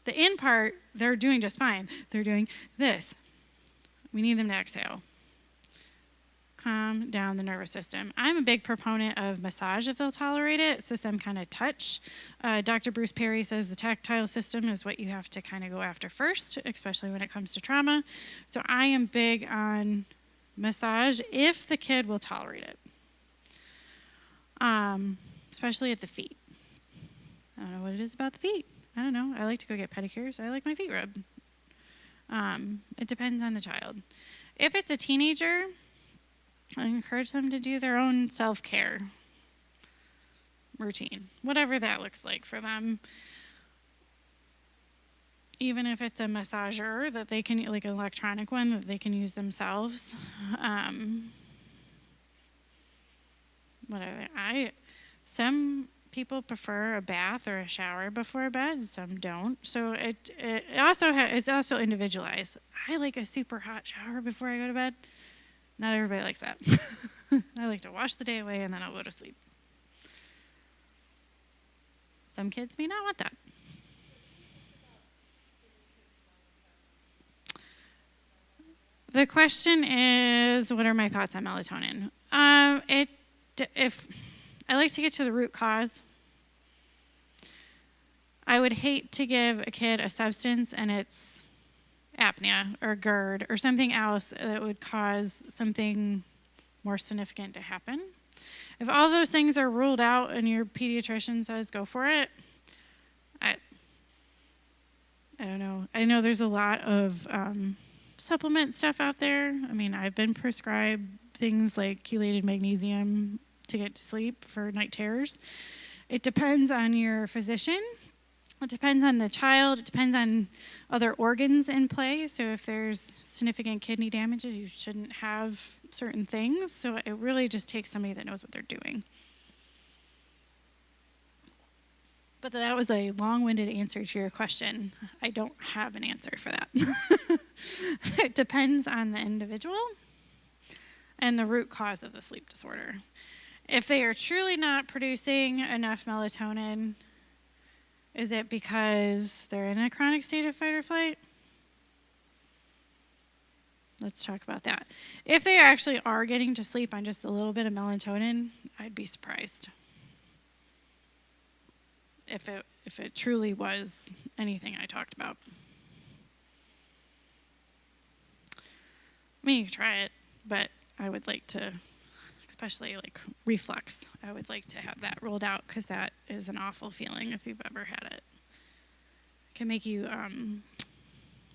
The in part, they're doing just fine. They're doing this. We need them to exhale. Calm down the nervous system. I'm a big proponent of massage if they'll tolerate it, so some kind of touch. Dr. Bruce Perry says the tactile system is what you have to kind of go after first, especially when it comes to trauma. So I am big on massage if the kid will tolerate it, especially at the feet. I don't know what it is about the feet. I don't know. I like to go get pedicures. I like my feet rubbed. It depends on the child. If it's a teenager, I encourage them to do their own self-care routine, whatever that looks like for them. Even if it's a massager that they can, like an electronic one that they can use themselves. Whatever. Some people prefer a bath or a shower before bed. Some don't. So it's also individualized. I like a super hot shower before I go to bed. Not everybody likes that. I like to wash the day away and then I'll go to sleep. Some kids may not want that. The question is, what are my thoughts on melatonin? If I like to get to the root cause, I would hate to give a kid a substance and it's apnea or GERD or something else that would cause something more significant to happen. If all those things are ruled out and your pediatrician says go for it, I don't know. I know there's a lot of supplement stuff out there. I mean, I've been prescribed things like chelated magnesium to get to sleep for night terrors. It depends on your physician. It depends on the child. It depends on other organs in play. So if there's significant kidney damage, you shouldn't have certain things. So it really just takes somebody that knows what they're doing. But that was a long-winded answer to your question. I don't have an answer for that. It depends on the individual and the root cause of the sleep disorder. If they are truly not producing enough melatonin, is it because they're in a chronic state of fight or flight? Let's talk about that. If they actually are getting to sleep on just a little bit of melatonin, I'd be surprised. If it truly was anything I talked about. I mean, you can try it, but I would like to, especially like reflux, I would like to have that ruled out because that is an awful feeling if you've ever had it. It can make you, it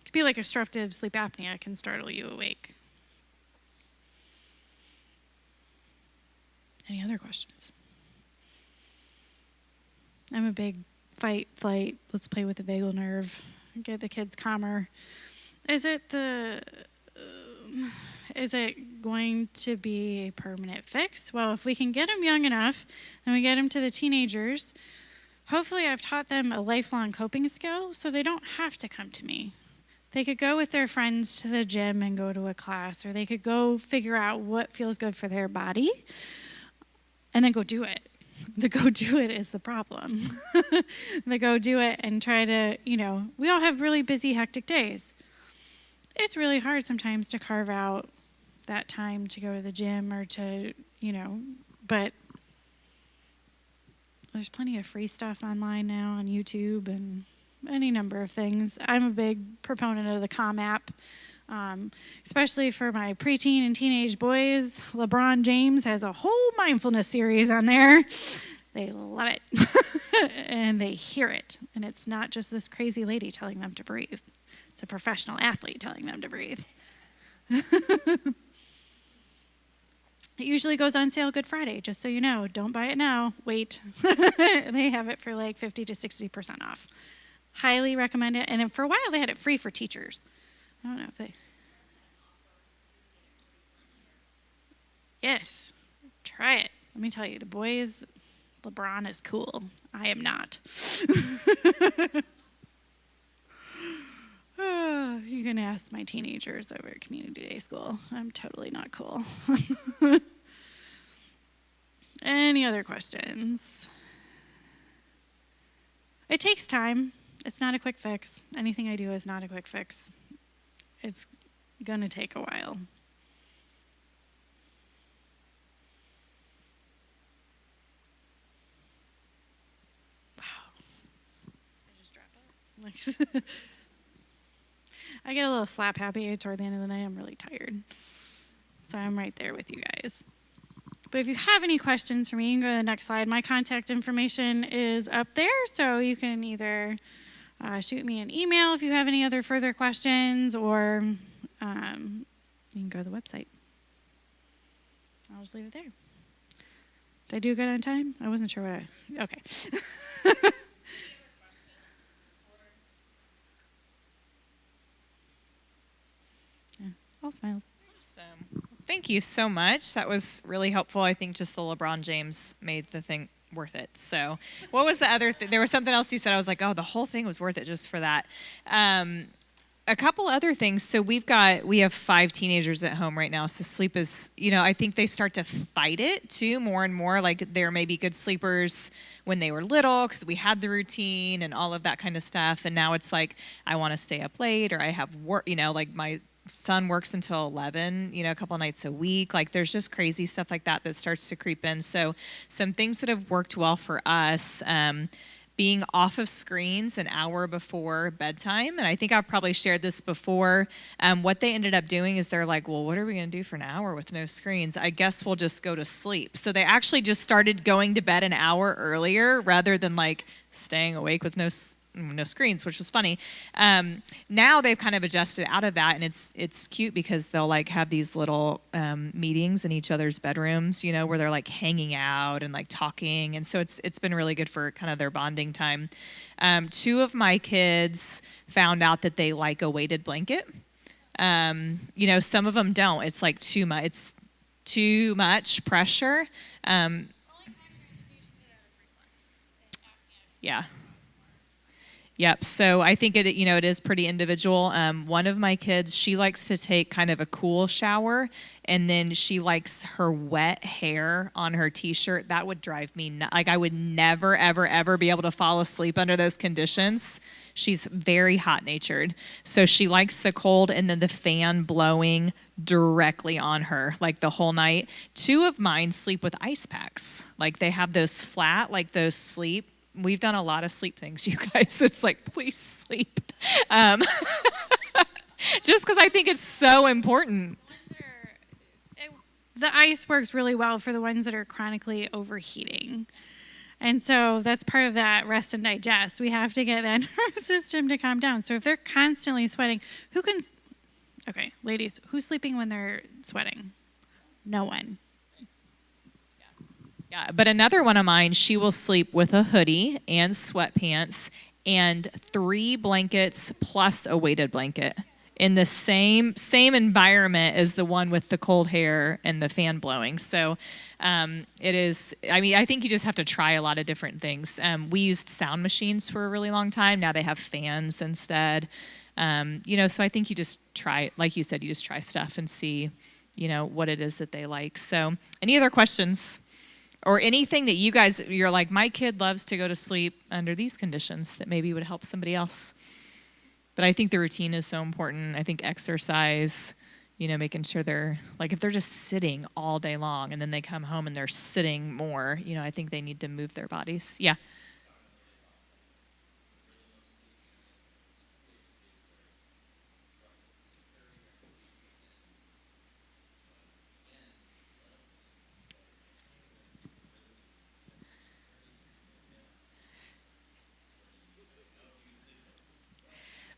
could be like obstructive sleep apnea. It can startle you awake. Any other questions? I'm a big fight, flight, let's play with the vagal nerve, get the kids calmer. Is it going to be a permanent fix? Well, if we can get them young enough and we get them to the teenagers, hopefully I've taught them a lifelong coping skill so they don't have to come to me. They could go with their friends to the gym and go to a class, or they could go figure out what feels good for their body and then go do it. The go do it is the problem. The go do it and try to, we all have really busy, hectic days. It's really hard sometimes to carve out that time to go to the gym or to, but there's plenty of free stuff online now on YouTube and any number of things. I'm a big proponent of the Calm app, especially for my preteen and teenage boys. LeBron James has a whole mindfulness series on there. They love it, and they hear it. And it's not just this crazy lady telling them to breathe. It's a professional athlete telling them to breathe. It usually goes on sale Good Friday, just so you know. Don't buy it now. Wait. They have it for like 50 to 60% off. Highly recommend it. And for a while, they had it free for teachers. I don't know if they... Yes. Try it. Let me tell you, the boys, LeBron is cool. I am not. You can ask my teenagers over at community day school. I'm totally not cool. Any other questions? It takes time. It's not a quick fix. Anything I do is not a quick fix. It's going to take a while. Wow. I just dropped it. I get a little slap happy toward the end of the night. I'm really tired. So I'm right there with you guys. But if you have any questions for me, you can go to the next slide. My contact information is up there, so you can either shoot me an email if you have any other further questions, or you can go to the website. I'll just leave it there. Did I do good on time? I wasn't sure what I... Okay. All smiles. Awesome. Thank you so much. That was really helpful. I think just the LeBron James made the thing worth it. So what was the other thing? There was something else you said. I was like, oh, the whole thing was worth it just for that. A couple other things. So we have 5 teenagers at home right now. So sleep is, I think they start to fight it too more and more. Like they're maybe good sleepers when they were little because we had the routine and all of that kind of stuff. And now it's like, I want to stay up late, or I have work, like my son works until 11, a couple nights a week. Like there's just crazy stuff like that starts to creep in. So some things that have worked well for us, being off of screens an hour before bedtime. And I think I've probably shared this before. What they ended up doing is they're like, well, what are we going to do for an hour with no screens? I guess we'll just go to sleep. So they actually just started going to bed an hour earlier rather than like staying awake with no screens, which was funny. Now they've kind of adjusted out of that, and it's cute because they'll like have these little meetings in each other's bedrooms, where they're like hanging out and like talking, and so it's been really good for kind of their bonding time. 2 of my kids found out that they like a weighted blanket. Some of them don't. It's like too much. It's too much pressure. Yeah. Yep. So I think it is pretty individual. One of my kids, she likes to take kind of a cool shower, and then she likes her wet hair on her t-shirt. That would drive me nuts. Like I would never, ever, ever be able to fall asleep under those conditions. She's very hot-natured. So she likes the cold and then the fan blowing directly on her like the whole night. 2 of mine sleep with ice packs. Like they have those flat, like those sleep. We've done a lot of sleep things, you guys. It's like, please sleep. Just because I think it's so important. The ice works really well for the ones that are chronically overheating. And so that's part of that rest and digest. We have to get that nervous system to calm down. So if they're constantly sweating, okay, ladies, who's sleeping when they're sweating? No one. Yeah, but another one of mine, she will sleep with a hoodie and sweatpants and 3 blankets plus a weighted blanket in the same environment as the one with the cold hair and the fan blowing. So it is, I think you just have to try a lot of different things. We used sound machines for a really long time. Now they have fans instead. So I think you just try, like you said, you just try stuff and see, what it is that they like. So any other questions? Or anything that you're like, my kid loves to go to sleep under these conditions that maybe would help somebody else. But I think the routine is so important. I think exercise, making sure they're, like if they're just sitting all day long and then they come home and they're sitting more, I think they need to move their bodies. Yeah.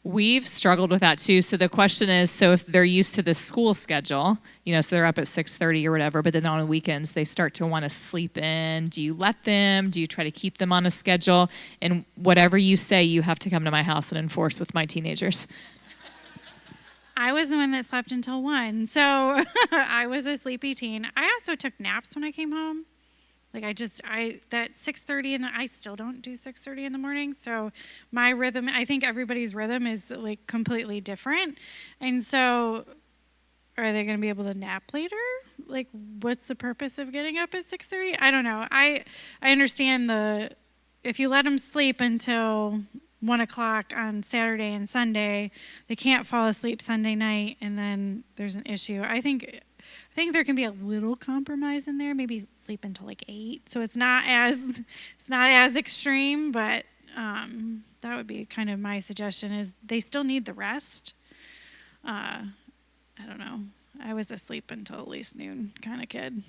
We've struggled with that too. So the question is, so if they're used to the school schedule, so they're up at 6:30 or whatever, but then on the weekends they start to want to sleep in. Do you let them? Do you try to keep them on a schedule? And whatever you say, you have to come to my house and enforce with my teenagers. I was the one that slept until 1, so I was a sleepy teen. I also took naps when I came home. That 6:30 I still don't do 6:30 in the morning. So my rhythm, I think everybody's rhythm is like completely different. And so are they going to be able to nap later? Like, what's the purpose of getting up at 6:30? I don't know. I understand if you let them sleep until 1 o'clock on Saturday and Sunday, they can't fall asleep Sunday night, and then there's an issue. I think there can be a little compromise in there, maybe sleep until like 8, so it's not as extreme, but that would be kind of my suggestion. Is they still need the rest. I don't know. I was asleep until at least noon kind of kid.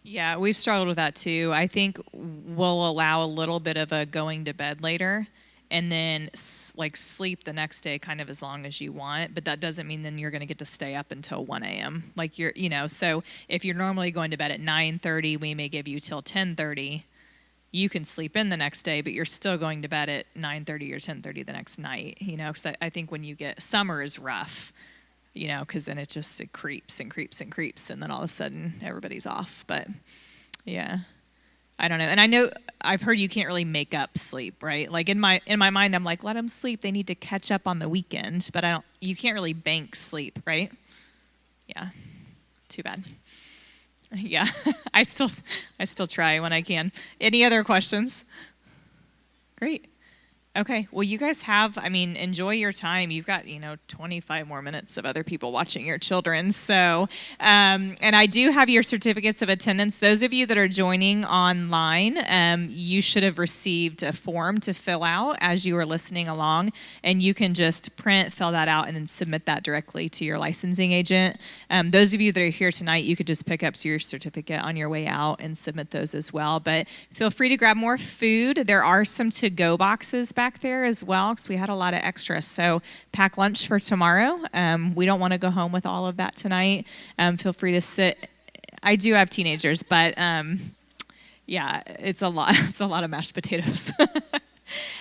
Yeah, we've struggled with that too. I think we'll allow a little bit of a going to bed later, and then sleep the next day kind of as long as you want, but that doesn't mean then you're going to get to stay up until 1 a.m. Like so if you're normally going to bed at 9:30, we may give you till 10:30. You can sleep in the next day, but you're still going to bed at 9:30 or 10:30 the next night, because I think when you get, summer is rough, because then it creeps and creeps and creeps, and then all of a sudden everybody's off. But yeah. I don't know. And I know I've heard you can't really make up sleep, right? Like in my mind, I'm like, let them sleep. They need to catch up on the weekend. But you can't really bank sleep, right? Yeah. Too bad. Yeah. I still try when I can. Any other questions? Great. Okay. Well, you guys enjoy your time. You've got, 25 more minutes of other people watching your children. So, and I do have your certificates of attendance. Those of you that are joining online, you should have received a form to fill out as you were listening along. And you can just fill that out, and then submit that directly to your licensing agent. Those of you that are here tonight, you could just pick up your certificate on your way out and submit those as well. But feel free to grab more food. There are some to-go boxes back there as well, because we had a lot of extra. So pack lunch for tomorrow. We don't want to go home with all of that tonight. Feel free to sit. I do have teenagers, but yeah, it's a lot. It's a lot of mashed potatoes.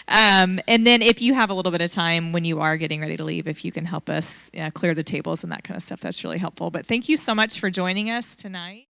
And then if you have a little bit of time when you are getting ready to leave, if you can help us clear the tables and that kind of stuff, that's really helpful. But thank you so much for joining us tonight.